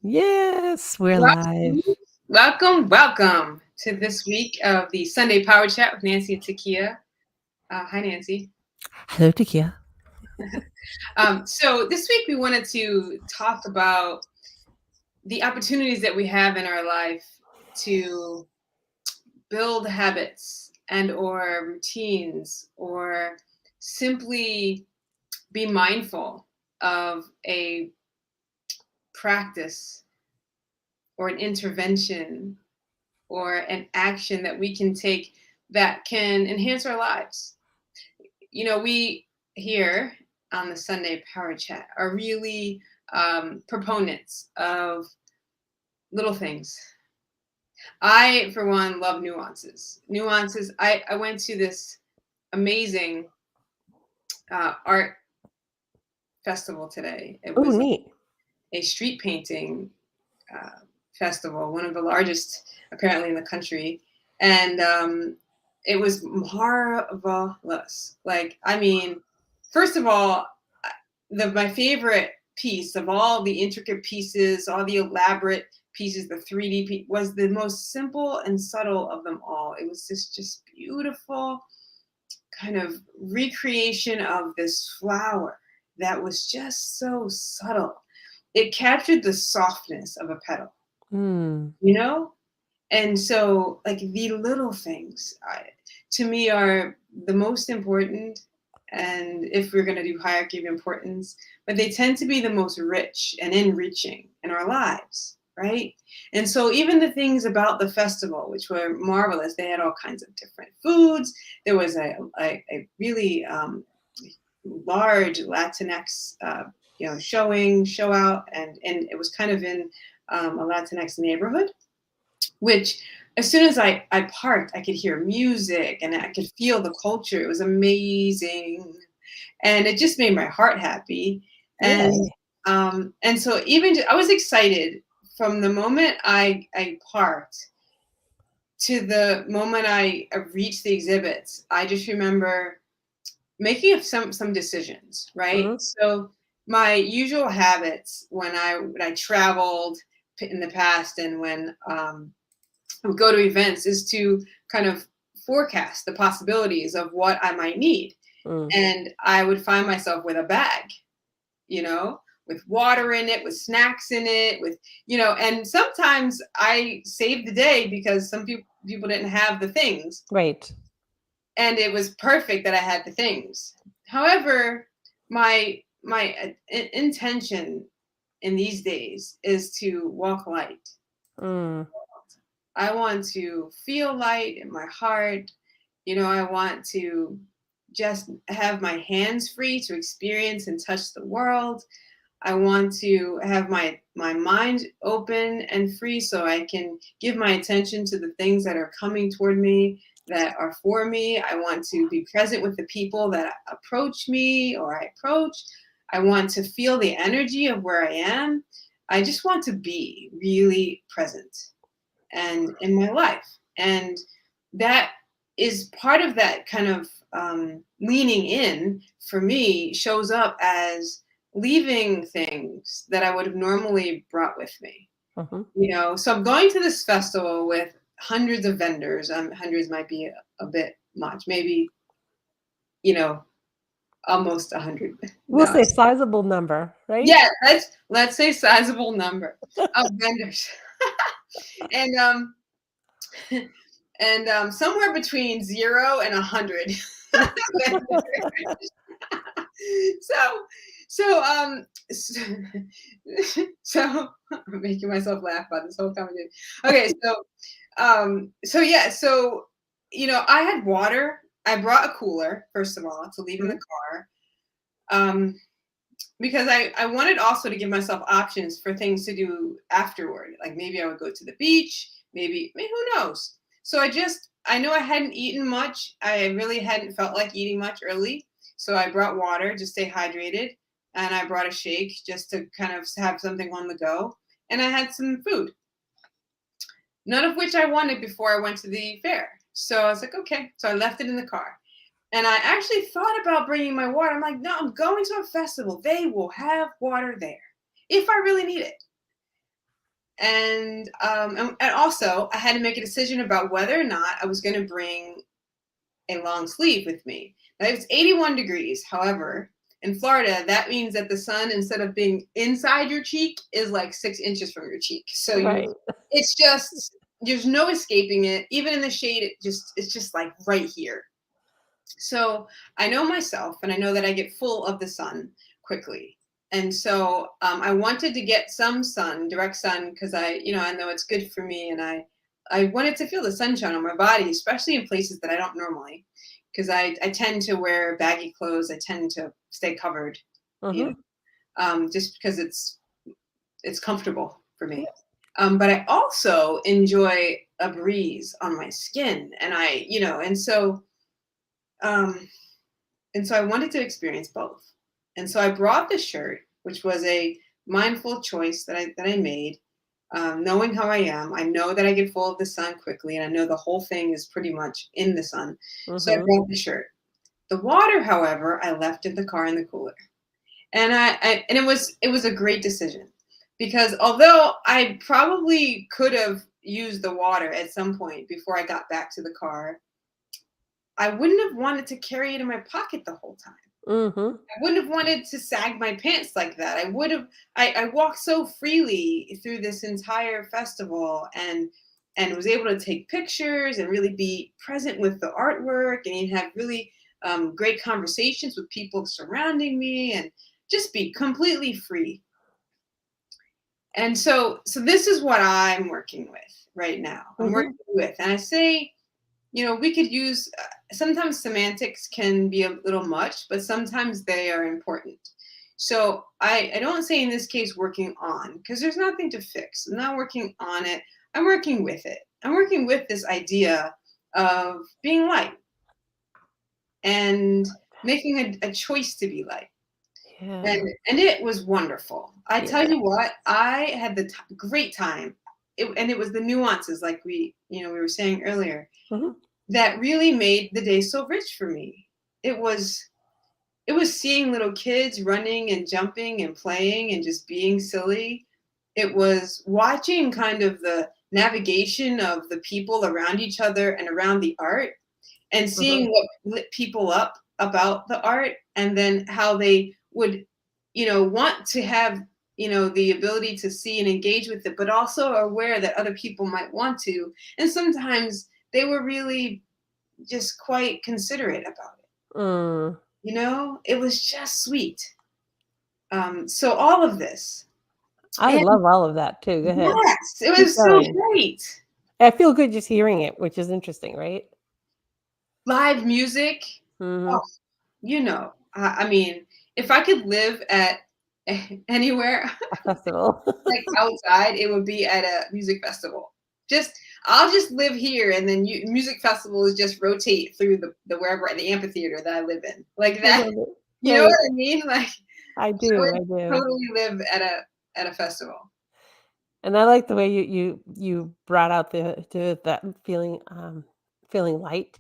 Yes, we're live. Welcome, welcome to this week of the Sunday Power Chat with Nancy and Takiyah. Hi, Nancy. Hello, Takiyah. So this week we wanted to talk about the opportunities that we have in our life to build habits and or routines or simply be mindful of a practice or an intervention or an action that we can take that can enhance our lives. You know, we here on the Sunday Power Chat are really proponents of little things. I, for one, love nuances. Nuances. I went to this amazing art festival today. It Oh, was neat. a street painting festival, one of the largest apparently in the country, and it was marvelous. Like, I mean, first of all, my favorite piece of all the intricate pieces, all the elaborate pieces, the 3D was the most simple and subtle of them all. It was just beautiful kind of recreation of this flower that was just so subtle. It captured the softness of a petal, Mm. you know? And so, like, the little things to me are the most important. And if we're going to do hierarchy of importance, but they tend to be the most rich and enriching in our lives, right? And so, even the things about the festival, which were marvelous, they had all kinds of different foods. There was a really large Latinx, show out, and it was kind of in a Latinx neighborhood, which as soon as I parked, I could hear music and I could feel the culture. It was amazing. And it just made my heart happy. And Yay. and so I was excited from the moment I parked to the moment I reached the exhibits. I just remember making some decisions, right? Mm. So my usual habits when I traveled in the past and when I would go to events is to kind of forecast the possibilities of what I might need. Mm. And I would find myself with a bag, with water in it, with snacks in it, and sometimes I saved the day because some people didn't have the things. Right. And it was perfect that I had the things. However, my intention in these days is to walk light. Mm. I want to feel light in my heart. I want to just have my hands free to experience and touch the world. I want to have my mind open and free so I can give my attention to the things that are coming toward me, that are for me. I want to be present with the people that approach me or I approach. I want to feel the energy of where I am. I just want to be really present and in my life. And that is part of that kind of leaning in for me shows up as leaving things that I would have normally brought with me. Mhm. So I'm going to this festival with hundreds of vendors. Hundreds might be a bit much, maybe, almost 100. We'll No. say sizable number, right? Yeah, let's say sizable number of vendors. And somewhere between 0 and 100. so so so I'm making myself laugh about this whole conversation. Okay, I had water. I brought a cooler, first of all, to leave in the Mhm. car. Because I wanted also to give myself options for things to do afterward. Like maybe I would go to the beach, maybe who knows. So I know I hadn't eaten much. I really hadn't felt like eating much early. So I brought water to stay hydrated, and I brought a shake just to kind of have something on the go. And I had some food, none of which I wanted before I went to the fair. So I was like, okay. So I left it in the car. And I actually thought about bringing my water. I'm like, no, I'm going to a festival. They will have water there if I really need it. And also I had to make a decision about whether or not I was going to bring a long sleeve with me. Now it's 81 degrees. However, in Florida, that means that the sun, instead of being inside your cheek, is like 6 inches from your cheek. So Right. it's just, there's no escaping it. Even in the shade, it's just like right here. So I know myself, and I know that I get full of the sun quickly. And so I wanted to get some sun, direct sun, because I know it's good for me, and I wanted to feel the sunshine on my body, especially in places that I don't normally, because I tend to wear baggy clothes. I tend to stay covered, you Mm-hmm. know, just because it's comfortable for me. But I also enjoy a breeze on my skin, and um, and so I wanted to experience both. And so I brought the shirt, which was a mindful choice that I made, knowing how I am. I know that I get full of the sun quickly, and I know the whole thing is pretty much in the sun. So I Mm-hmm. brought the shirt. The water, however, I left in the car in the cooler, and and it was a great decision, because although I probably could have used the water at some point before I got back to the car, I wouldn't have wanted to carry it in my pocket the whole time. Mm-hmm. I wouldn't have wanted to sag my pants like that. I would have. I walked so freely through this entire festival, and was able to take pictures and really be present with the artwork, and have really great conversations with people surrounding me, and just be completely free. And so this is what I'm working with right now. I'm Mm-hmm. working with, and I say, we could use, sometimes semantics can be a little much, but sometimes they are important. So I don't say in this case working on, because there's nothing to fix. I'm not working on it. I'm working with it. I'm working with this idea of being light and making a choice to be light. And, Yeah. and it was wonderful. I tell Yeah. you what, I had the great time. And it was the nuances, like we were saying earlier, Mm-hmm. that really made the day so rich for me. It was it was seeing little kids running and jumping and playing and just being silly. It was watching kind of the navigation of the people around each other and around the art, and Mm-hmm. seeing what lit people up about the art, and then how they would want to have the ability to see and engage with it, but also are aware that other people might want to, and sometimes they were really just quite considerate about it. Mm. It was just sweet. So all of this, I and love all of that too. Go ahead. yes, it Keep was so going. great. I feel good just hearing it, which is interesting, right? Live music. Oh, Mm-hmm. I mean, if I could live at anywhere A festival. like outside, it would be at a music festival. Just I'll just live here, and then music festivals just rotate through the wherever the amphitheater that I live in, like I that. love it. You know Right. what I mean? Like I I do. would I do. totally live at a festival. And I like the way you brought out the that feeling feeling light,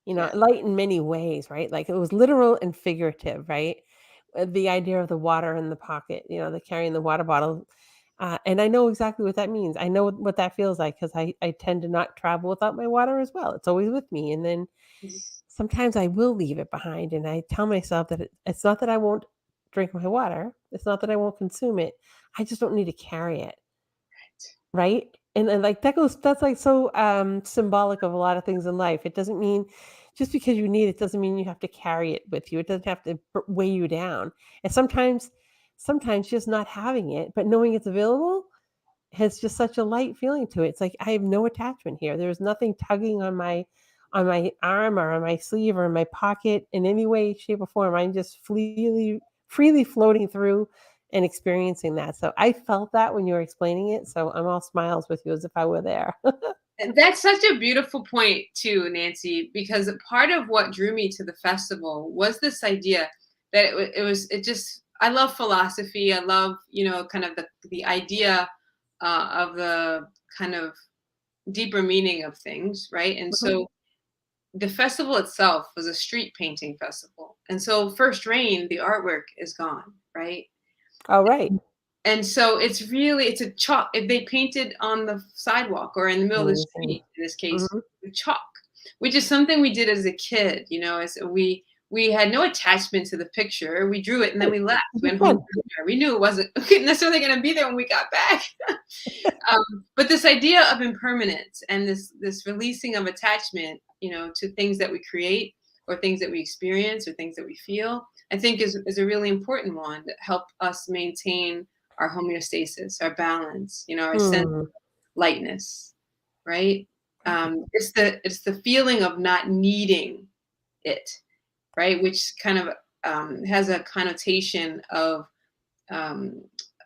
Yeah. light in many ways, right? Like it was literal and figurative, right? The idea of the water in the pocket, the carrying the water bottle. And I know exactly what that means. I know what that feels like because I tend to not travel without my water as well. It's always with me. And then Mhm. sometimes I will leave it behind and I tell myself that it's not that I won't drink my water. It's not that I won't consume it. I just don't need to carry it. Right? And, like, that's, like, so, symbolic of a lot of things in life. It doesn't mean just because you need it doesn't mean you have to carry it with you. It doesn't have to weigh you down. And sometimes just not having it, but knowing it's available has just such a light feeling to it. It's like I have no attachment here. There's nothing tugging on my arm or on my sleeve or in my pocket in any way, shape, or form. I'm just freely floating through and experiencing that. So I felt that when you were explaining it. So I'm all smiles with you as if I were there. And that's such a beautiful point too, Nancy, because part of what drew me to the festival was this idea that it just, I love philosophy. I love, kind of the idea of the kind of deeper meaning of things, right? And Mhm. so the festival itself was a street painting festival. And so first rain, the artwork is gone, right? All right. And so it's a chalk. If they painted on the sidewalk or in the middle of the Amazing. street, in this case, Mhm. with chalk, which is something we did as a kid. As we had no attachment to the picture. We drew it and then Right. we left. It'd We be went home fun. for dinner. We knew it wasn't necessarily going to be there when we got back. But this idea of impermanence and this releasing of attachment, to things that we create or things that we experience or things that we feel, I think is a really important one that help us maintain our homeostasis, our balance, our sense Mm. of lightness, right? It's the feeling of not needing it, right? Which kind of has a connotation um,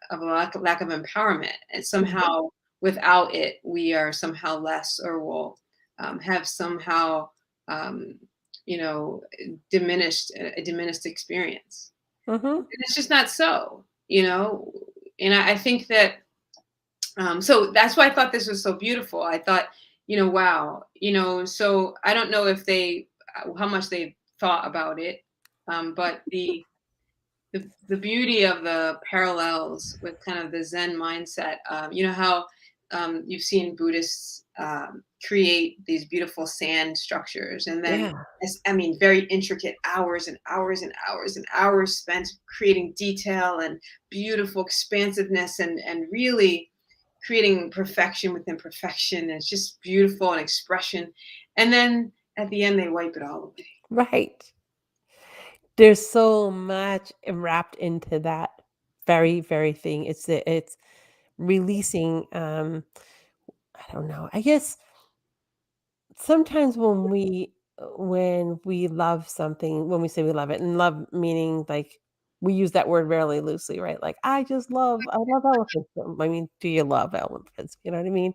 of a lack of empowerment, and Mhm. somehow without it, we are somehow less, or will have somehow um, you know diminished a diminished experience. Mhm. And it's just not so, and I think that so that's why I thought this was so beautiful. I thought, wow, so I don't know if they how much they thought about it, but the beauty of the parallels with kind of the Zen mindset. You know how you've seen Buddhists create these beautiful sand structures, and then, Yeah. I mean, very intricate hours and hours and hours and hours spent creating detail and beautiful expansiveness, and really creating perfection within perfection. And it's just beautiful and expression. And then at the end, they wipe it all away. Right. There's so much wrapped into that very, very thing. It's releasing, I don't know, I guess sometimes when we love something, when we say we love it, and love meaning, like, we use that word very loosely, right? Like, I love elephants." I mean, do you love elephants? You know what I mean?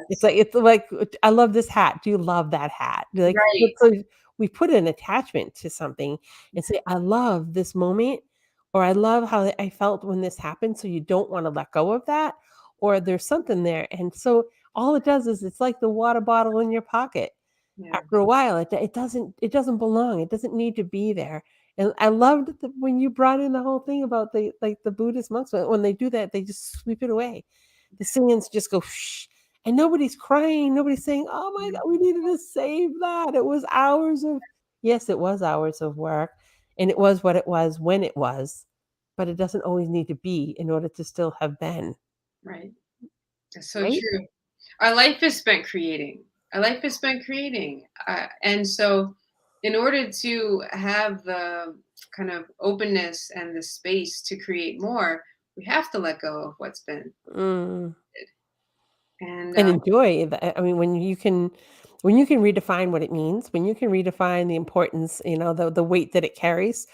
It's Yes. like it's like, "I love this hat. Do you love that hat?" Like, Right. so we put an attachment to something and say, "I love this moment," or, "I love how I felt when this happened," so you don't wanna let go of that, or there's something there, and so all it does is it's like the water bottle in your pocket. Yeah. After a while, it doesn't belong, it doesn't need to be there, and I loved when you brought in the whole thing about the Buddhist monks, when they do that, they just sweep it away. The scenes just go, "Shh," and nobody's crying, nobody's saying, "Oh my god, we needed to save that." It was hours of yes, it was hours of work, and it was what it was when it was, but it doesn't always need to be in order to still have been, Right. That's so right? true. Our life is spent creating. Our life is spent creating. And so, in order to have the kind of openness and the space to create more, we have to let go of what's been. Mm. And And enjoy the I mean, when you can redefine what it means, when you can redefine the importance, the weight that it carries,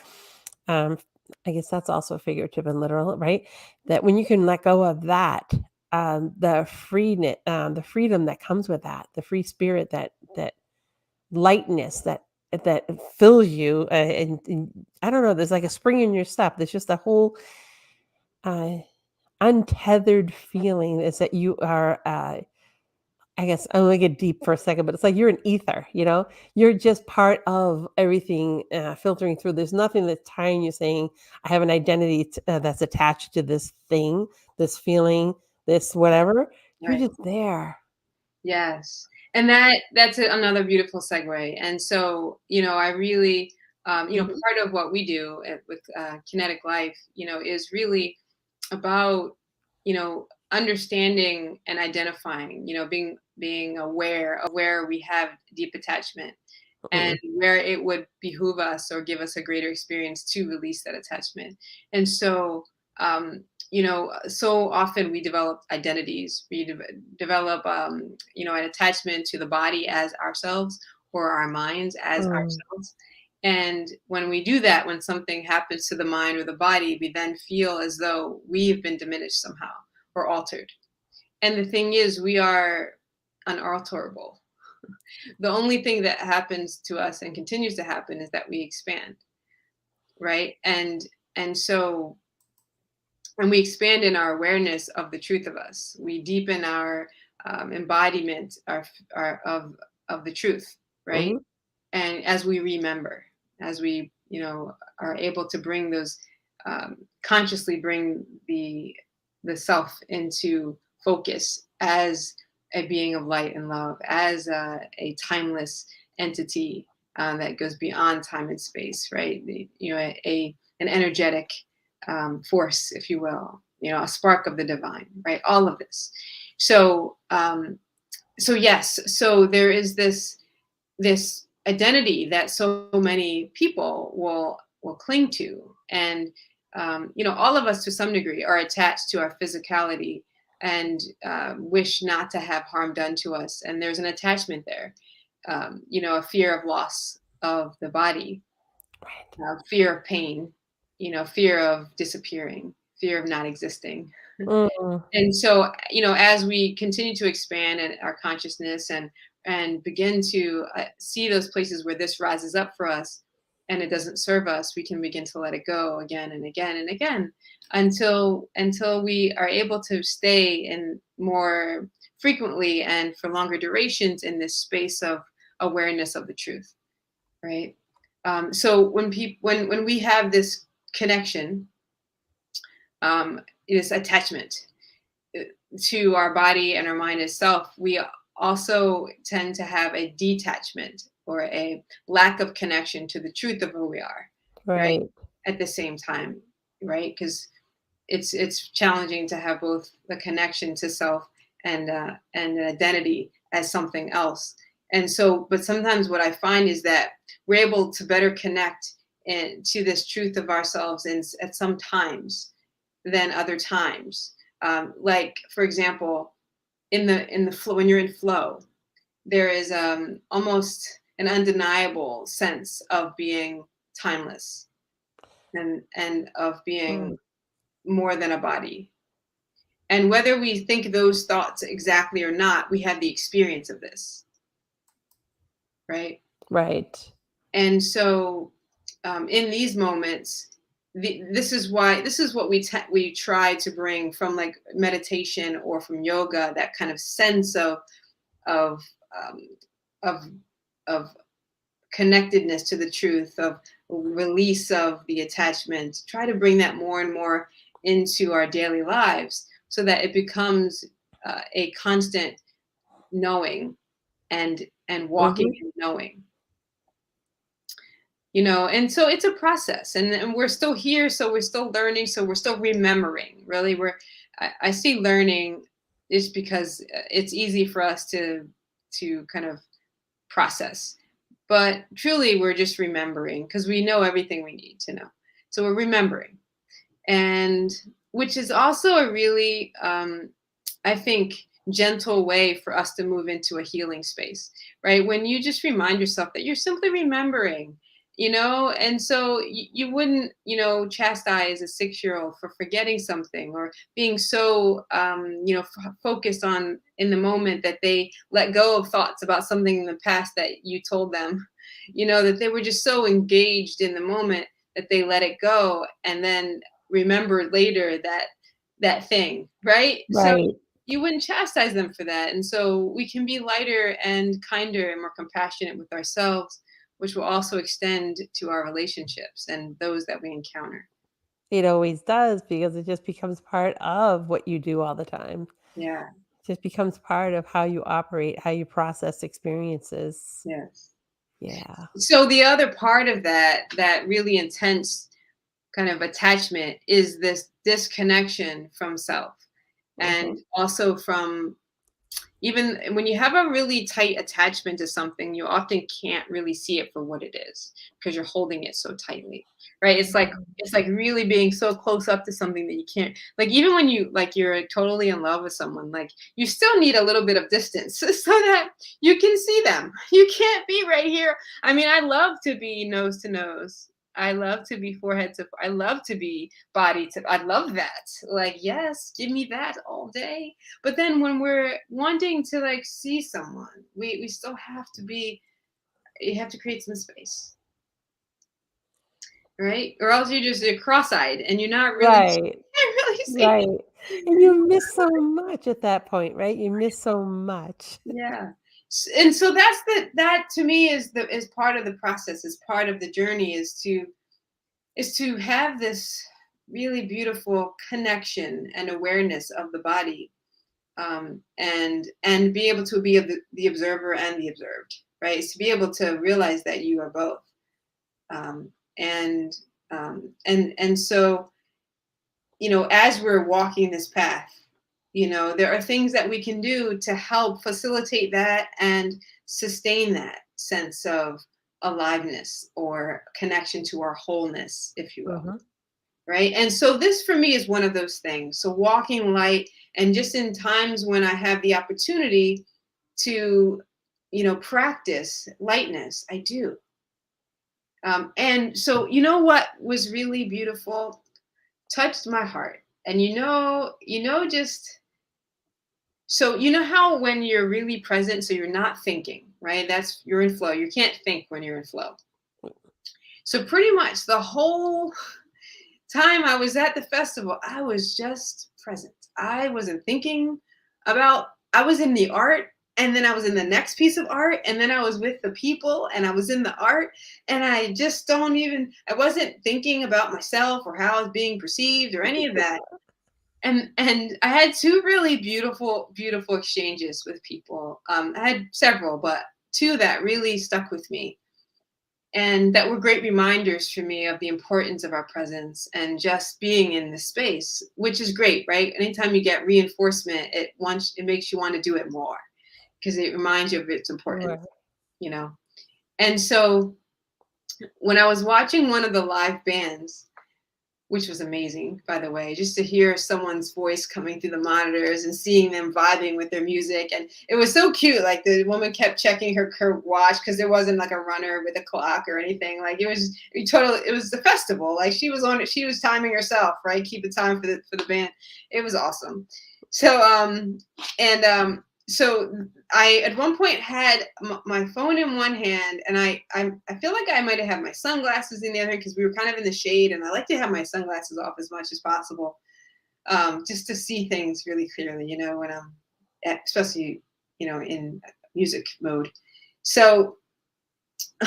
um, I guess that's also figurative and literal, right? That when you can let go of that, the freedom that comes with that, the free spirit, that lightness that fills you, and I don't know, there's like a spring in your step. There's just a whole, uh, untethered feeling is that you are, I guess I'm gonna get deep for a second, but it's like you're an ether, you know? You're just part of everything, filtering through. There's nothing that's tying you saying, "I have an identity that's attached to this thing, this feeling, this whatever." You're right. just there, Yes. And that's another beautiful segue. And so, I really, mhm, part of what we do with Kinetic Life, is really about understanding and identifying, being aware of where we have deep attachment, and mm, where it would behoove us or give us a greater experience to release that attachment. And so, so often we develop identities. We develop, an attachment to the body as ourselves, or our minds as mm, ourselves. And when we do that, when something happens to the mind or the body, we then feel as though we've been diminished somehow or altered. And the thing is, we are unalterable. The only thing that happens to us and continues to happen is that we expand, right? And we expand in our awareness of the truth of us. We deepen our embodiment of the truth, right? mhm, And as we remember, as we are able to bring those consciously bring the the self into focus as a being of light and love, as a timeless entity that goes beyond time and space, right? An energetic force, if you will, a spark of the divine, right? All of this. So, yes, so there is this identity that so many people will cling to, and all of us to some degree are attached to our physicality and wish not to have harm done to us, and there's an attachment there, a fear of loss of the body, Right. fear of pain, fear of disappearing, fear of not existing. Mm, And so, as we continue to expand in our consciousness and begin to see those places where this rises up for us and it doesn't serve us, we can begin to let it go again and again and again until we are able to stay in more frequently and for longer durations in this space of awareness of the truth, right? So when we have this connection, this attachment to our body and our mind itself, we also tend to have a detachment or a lack of connection to the truth of who we are, right? right. At the same time, right? Because it's challenging to have both the connection to self and an identity as something else. And so, but sometimes what I find is that we're able to better connect to this truth of ourselves at some times than other times. Like for example, in the flow, when you're in flow, there is almost an undeniable sense of being timeless and of being Mm, more than a body. And whether we think those thoughts exactly or not, we have the experience of this, right? right. And so, in these moments, this is what we try to bring from like meditation or from yoga, that kind of sense of um, of of connectedness to the truth, of release of the attachment. Try to bring that more and more into our daily lives so that it becomes a constant knowing and walking Mhm. and knowing. And so it's a process, and we're still here, so we're still learning, so we're still remembering. Really, I see learning is because it's easy for us to kind of process, but truly we're just remembering because we know everything we need to know, so we're remembering. And which is also a really I think gentle way for us to move into a healing space, right? When you just remind yourself that you're simply remembering, and so you wouldn't, chastise a 6-year-old for forgetting something or being so focused on in the moment that they let go of thoughts about something in the past that you told them, that they were just so engaged in the moment that they let it go and then remember later that thing, right? So Right. you wouldn't chastise them for that. And so we can be lighter and kinder and more compassionate with ourselves, which will also extend to our relationships and those that we encounter. It always does because it just becomes part of what you do all the time. Yeah. It just becomes part of how you operate, how you process experiences. Yes. Yeah. So the other part of that really intense kind of attachment is this disconnection from self, Mhm. and also from, even when you have a really tight attachment to something, you often can't really see it for what it is because you're holding it so tightly, right? It's like really being so close up to something that you can't, like, even when you're totally in love with someone, like you still need a little bit of distance so that you can see them. You can't be right here. I mean, I love to be nose to nose. I love to be forehead to, I love to be body to, I love that. Like, yes, give me that all day. But then when we're wanting to like see someone, we still have to be, you have to create some space, right? Or else you're cross-eyed and you're not really Right. can't really see. Right. And you miss so much at that point, right? You miss so much. Yeah. And so that to me is part of the process, is part of the journey, is to have this. really beautiful connection and awareness of the body, and be able to be the observer and the observed, right? Is to be able to realize that you are both, um, and and so, as we're walking this path, there are things that we can do to help facilitate that and sustain that sense of aliveness or connection to our wholeness, if you will. Mhm. Right. And so this for me is one of those things. So walking light, and just in times when I have the opportunity to, practice lightness, I do. And so, what was really beautiful, touched my heart. And just so how when you're really present, so you're not thinking, right? You're in flow. You can't think when you're in flow. So pretty much the whole time I was at the festival, I was just present. I wasn't thinking I was in the art, and then I was in the next piece of art, and then I was with the people, and I was in the art, and I wasn't thinking about myself or how I was being perceived or any of that. And I had two really beautiful, beautiful exchanges with people. I had several, but two that really stuck with me, and that were great reminders for me of the importance of our presence and just being in the space, which is great, right? Anytime you get reinforcement, it makes you want to do it more, because it reminds you of its importance, Right. you know. And so when I was watching one of the live bands, which was amazing, by the way, just to hear someone's voice coming through the monitors and seeing them vibing with their music. And it was so cute. Like, the woman kept checking her watch, because there wasn't like a runner with a clock or anything. Like, it was the festival. Like, she was on it. She was timing herself, right? Keep the time for the band. It was awesome. So, and so I at one point had my phone in one hand, and I feel like I might have had my sunglasses in the other hand, because we were kind of in the shade, and I like to have my sunglasses off as much as possible, just to see things really clearly, when I'm especially in music mode. So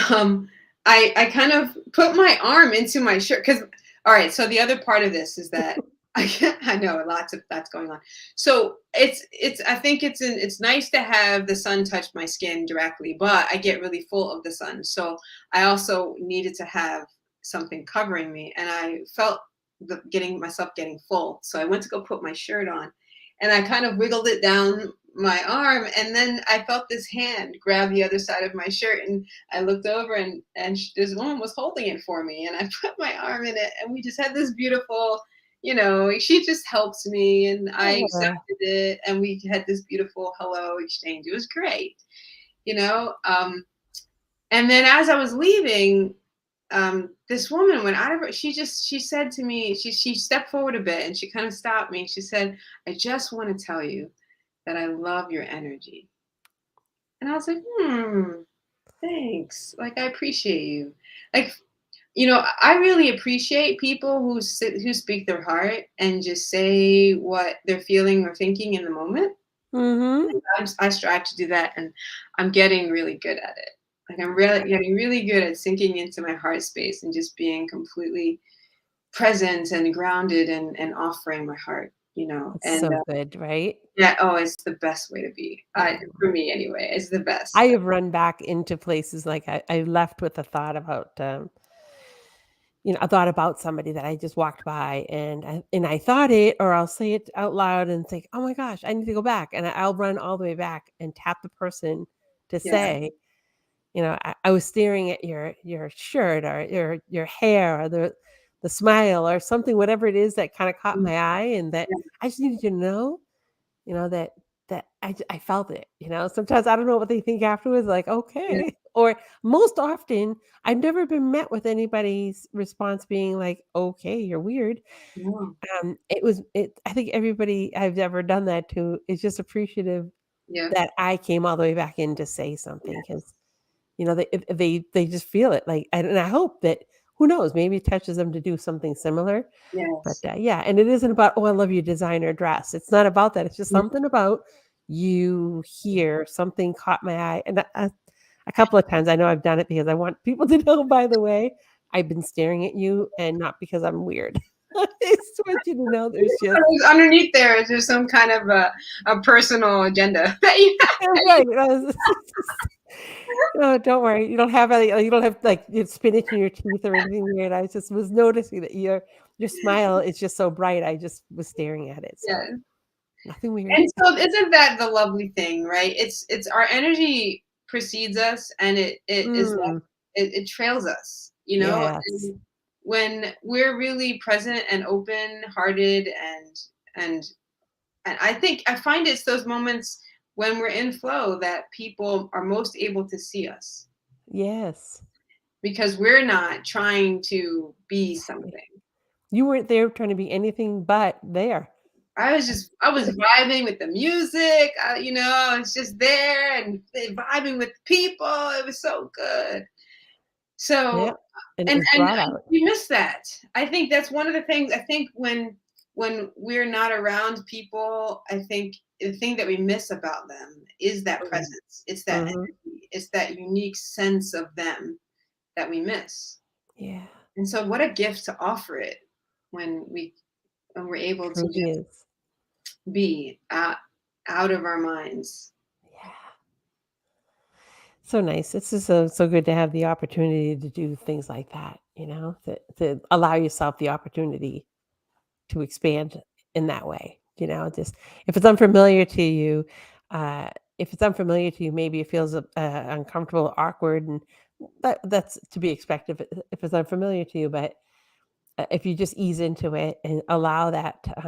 um, I kind of put my arm into my shirt, because all right. So the other part of this is that I know lots of that's going on. So it's I think it's nice to have the sun touch my skin directly, but I get really full of the sun. So I also needed to have something covering me, and I felt getting full. So I went to go put my shirt on, and I kind of wiggled it down my arm, and then I felt this hand grab the other side of my shirt, and I looked over, and this woman was holding it for me, and I put my arm in it, and we just had this beautiful, she just helped me, and I Oh, accepted it, and we had this beautiful hello exchange. It was great, you know. And then as I was leaving, this woman went out of her. She said to me, she stepped forward a bit, and she kind of stopped me. She said, "I just want to tell you that I love your energy." And I was like, thanks. Like, I appreciate you. Like, I really appreciate people who speak their heart and just say what they're feeling or thinking in the moment. mhm. And I strive to do that, and I'm getting really good at it. Like, I'm really getting really good at sinking into my heart space and just being completely present and grounded, and offering my heart, It's and so good, right? yeah, oh, it's the best way to be. Yeah. For me anyway, it's the I best. have run back into places like I left with a thought about, a thought about somebody that I just walked by, and I thought it, or I'll say it out loud and think, "Oh my gosh, I need to go back," and I'll run all the way back and tap the person to Yeah, say, I was staring at your shirt, or your hair, or the smile, or something, whatever it is that kinda caught mm, my eye, and that yeah, I just needed to know, that I felt it, Sometimes I don't know what they think afterwards, like, yeah, "Okay." Or most often, I've never been met with anybody's response being like, "Okay, you're weird." no, I think everybody I've ever done that to is just appreciative yeah, that I came all the way back in to say something, yeah, 'cause, they just feel it, like, and I hope that, who knows, maybe it touches them to do something similar. But, yes, yeah, and it isn't about, "Oh, I love your designer dress." It's not about that, it's just yeah, something about you here, something caught my eye, and a couple of times I know I've done it because I want people to know, "By the way, I've been staring at you, and not because I'm weird." just want you to know there's just Underneath there is there some kind of a personal agenda that you have. right. No, don't worry. You don't have like spinach in your teeth or anything weird. I just was noticing that your smile is just so bright. I just was staring at it. So Yeah. nothing weird. And so isn't that the lovely thing, right? It's our energy precedes us and it is like Mm, it trails us, you know? yes. And when we're really present and open hearted and and I find it's those moments when we're in flow that people are most able to see us Yes. because we're not trying to be something. You weren't there trying to be anything but there. I was vibing with the music, you know, I was just there and vibing with the people. It was so good. Yeah. So, And it was and brought out. we miss that. I think that's one of the things. I think when we're not around people, I think the thing that we miss about them is that presence. It's that Mm-hmm. energy. It's that unique sense of them that we miss. Yeah. And so, what a gift to offer it when we when we're able to Truly just is. be out of our minds. Yeah. So nice. It's just so good to have the opportunity to do things like that, to allow yourself the opportunity to expand in that way, just if it's unfamiliar to you, uh, maybe it feels uncomfortable, awkward, and that's to be expected if it's unfamiliar to you. But if you just ease into it and allow that, I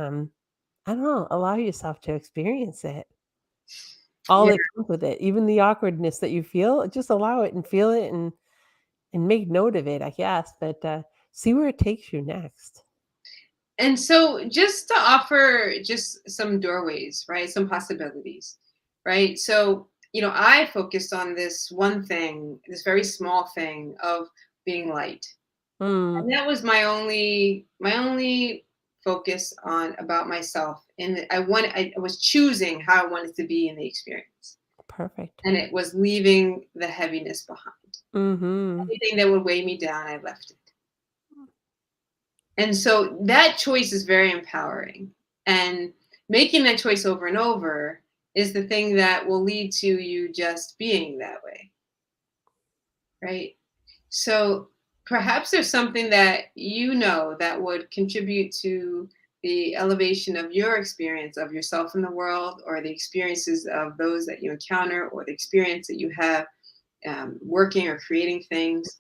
don't know, allow yourself to experience it, all Yeah. that comes with it, even the awkwardness that you feel, just allow it and feel it and make note of it, I guess. But see where it takes you next. And so just to offer just some doorways, right? Some possibilities, right? So, you know, I focused on this one thing, this very small thing of being light. Mm, And that was my only focus on about myself. And I was choosing how I wanted to be in the experience. perfect. And it was leaving the heaviness behind. Mhm. Anything that would weigh me down, I left it. And so that choice is very empowering. And making that choice over and over is the thing that will lead to you just being that way, right? So perhaps there's something that you know that would contribute to the elevation of your experience of yourself in the world, or the experiences of those that you encounter, or the experience that you have working or creating things.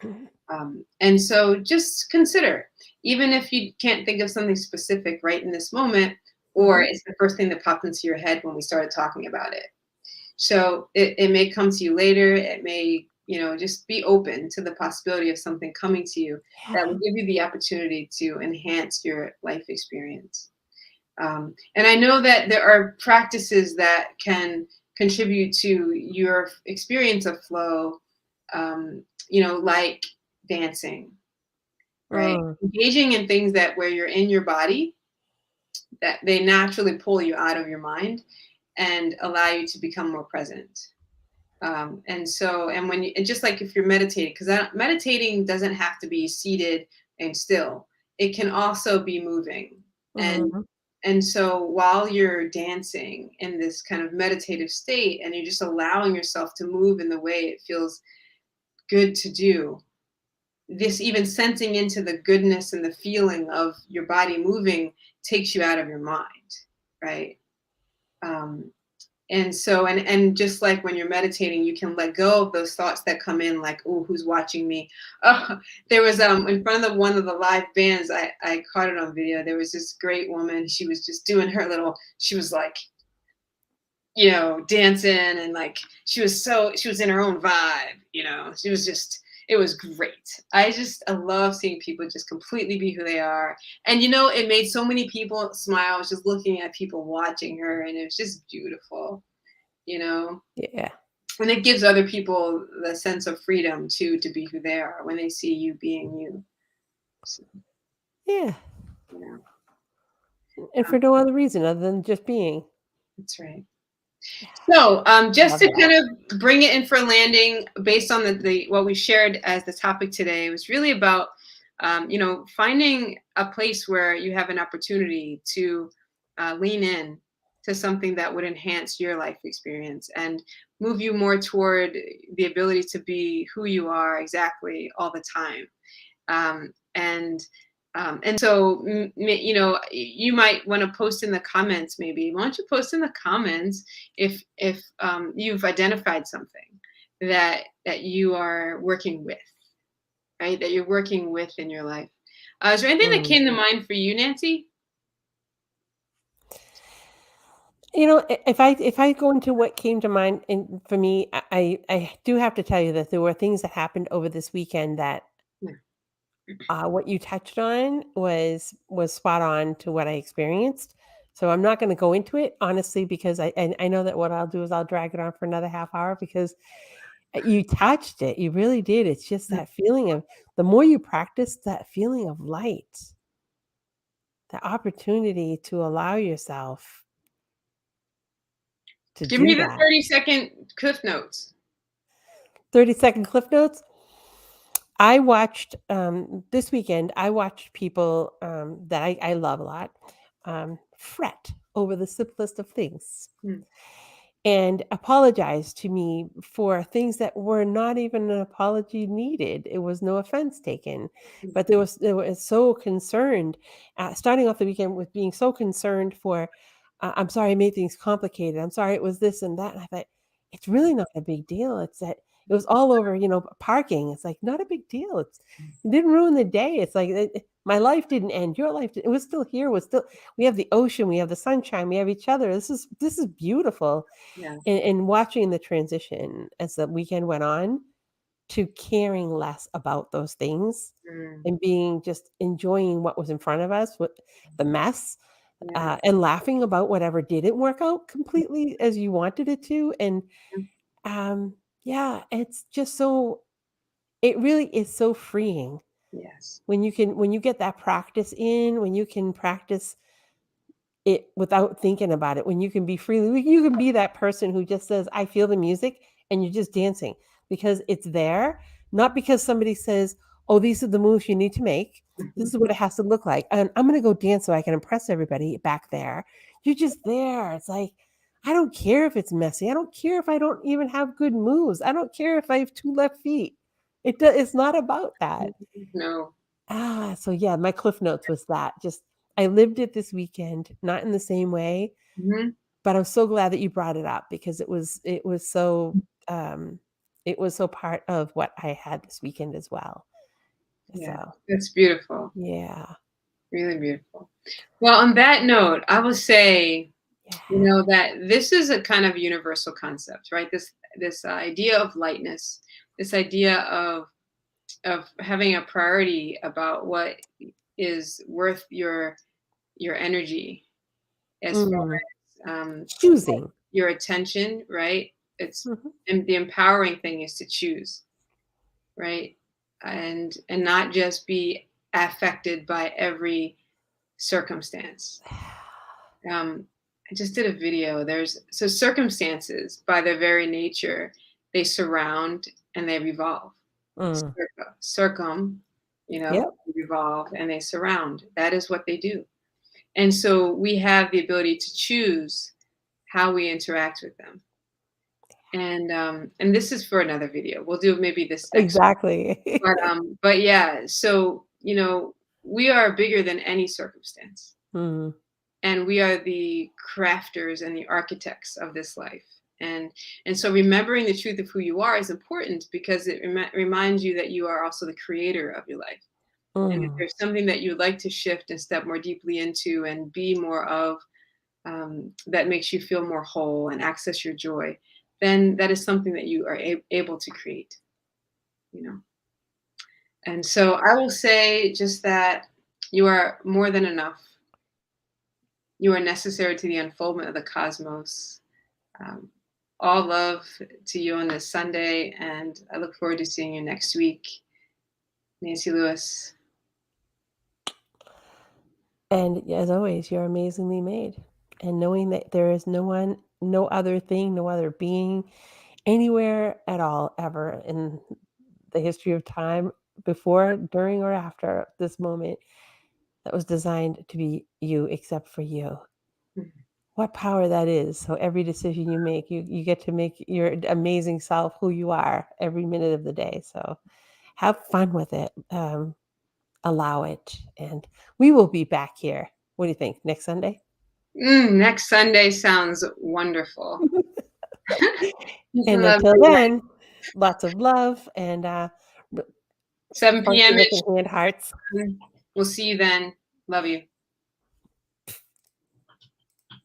And so just consider, even if you can't think of something specific right in this moment, or Mhm. it's the first thing that popped into your head when we started talking about it. So it may come to you later. It may, you know, just be open to the possibility of something coming to you that Yeah. will give you the opportunity to enhance your life experience. And I know that there are practices that can contribute to your experience of flow, you know, like dancing, right? Mm, Engaging in things that where you're in your body, that they naturally pull you out of your mind and allow you to become more present. And so, and when you, and just like if you're meditating, because meditating doesn't have to be seated and still, it can also be moving. And mhm. and so while you're dancing in this kind of meditative state and you're just allowing yourself to move in the way it feels good to do, this even sensing into the goodness and the feeling of your body moving takes you out of your mind, right? Um, and so and just like when you're meditating, you can let go of those thoughts that come in like, oh, who's watching me? Oh, there was in front of one of the live bands, I caught it on video. There was this great woman. She was just doing her little, she was like, you know, dancing, and like she was in her own vibe, you know. She was just, it was great. I love seeing people just completely be who they are. And you know, it made so many people smile. I was just looking at people watching her, and it was just beautiful, you know. Yeah. And it gives other people the sense of freedom too, to be who they are when they see you being you. So, Yeah. you know, And for no other reason other than just being. that's right. Yeah. So, just Love to that. kind of bring it in for a landing, based on the what we shared as the topic today, it was really about finding a place where you have an opportunity to lean in to something that would enhance your life experience and move you more toward the ability to be who you are exactly all the time. And so you might want to post in the comments. Maybe why don't you post in the comments if you've identified something that you are working with, right? That you're working with in your life. Is there anything that Mm. came to mind for you, Nancy? If I go into what came to mind, and for me, I do have to tell you that there were things that happened over this weekend that Yeah. what you touched on was spot on to what I experienced. So I'm not going to go into it honestly because I know that what I'll do is I'll drag it on for another half hour because you touched it. You really did. It's just that feeling of the more you practice that feeling of light, the opportunity to allow yourself to Give me do the that. 30-second cliff notes. 30-second cliff notes. I watched this weekend. I watched people that I love a lot fret over the simplest of things Hmm. and apologize to me for things that were not even an apology needed. It was no offense taken, but they were so concerned. Starting off the weekend with being so concerned for, I'm sorry I made things complicated. I'm sorry it was this and that. And I thought it's really not a big deal. It's that it was all over, parking. It's like not a big deal. It didn't ruin the day. It's like my life didn't end. Your life, it was still here. Was still. We have the ocean. We have the sunshine. We have each other. This is beautiful Yeah. and watching the transition as the weekend went on to caring less about those things Mm. and being just enjoying what was in front of us, what the mess, Yeah. and laughing about whatever didn't work out completely as you wanted it to. And um, yeah, it's just it really is so freeing Yes. when you get that practice in, when you can practice it without thinking about it, when you can be that person who just says, "I feel the music," and you're just dancing because it's there, not because somebody says, "Oh, these are the moves you need to make. This is what it has to look like, and I'm gonna go dance so I can impress everybody back there." You're just there. It's like, I don't care if it's messy. I don't care if I don't even have good moves. I don't care if I have 2 left feet. It's not about that. No. So yeah, my cliff notes was that. Just I lived it this weekend, not in the same way, Hmm. but I'm so glad that you brought it up because um it was so part of what I had this weekend as well. Yeah. So, That's beautiful. yeah. Really beautiful. Well, on that note, I will say, Yeah. that this is a kind of universal concept, right? This idea of lightness, this idea of having a priority about what is worth your energy as far Mm. as Choosing. your attention, right? It's Mhm. and the empowering thing is to choose, right? And not just be affected by every circumstance. um, I just did a video. So circumstances, by their very nature, they surround and they revolve. Mm. Circum, Yep. revolve and they surround. That is what they do. And so we have the ability to choose how we interact with them. And this is for another video. We'll do maybe this next one. Exactly. But yeah, so we are bigger than any circumstance. Mm. And we are the crafters and the architects of this life. And so remembering the truth of who you are is important because it reminds you that you are also the creator of your life. And if Mm. there's something that you'd like to shift and step more deeply into and be more of, that makes you feel more whole and access your joy, then that is something that you are able to create. you know and so I will say just that you are more than enough. You are necessary to the unfoldment of the cosmos. Um, all love to you on this Sunday, and I look forward to seeing you next week. Nancy Lewis. And as always, you're amazingly made. And knowing that there is no one, no other thing, no other being anywhere at all ever in the history of time before, during, or after this moment that was designed to be you, except for you. Mhm. What power that is. So every decision you make, you get to make your amazing self who you are every minute of the day. So have fun with it. Allow it. And we will be back here. What do you think? Next Sunday? Next Sunday sounds wonderful. It's a And until lovely night. then, lots of love and 7 funky p.m. looking ish. hand hearts. We'll see you then. Love you.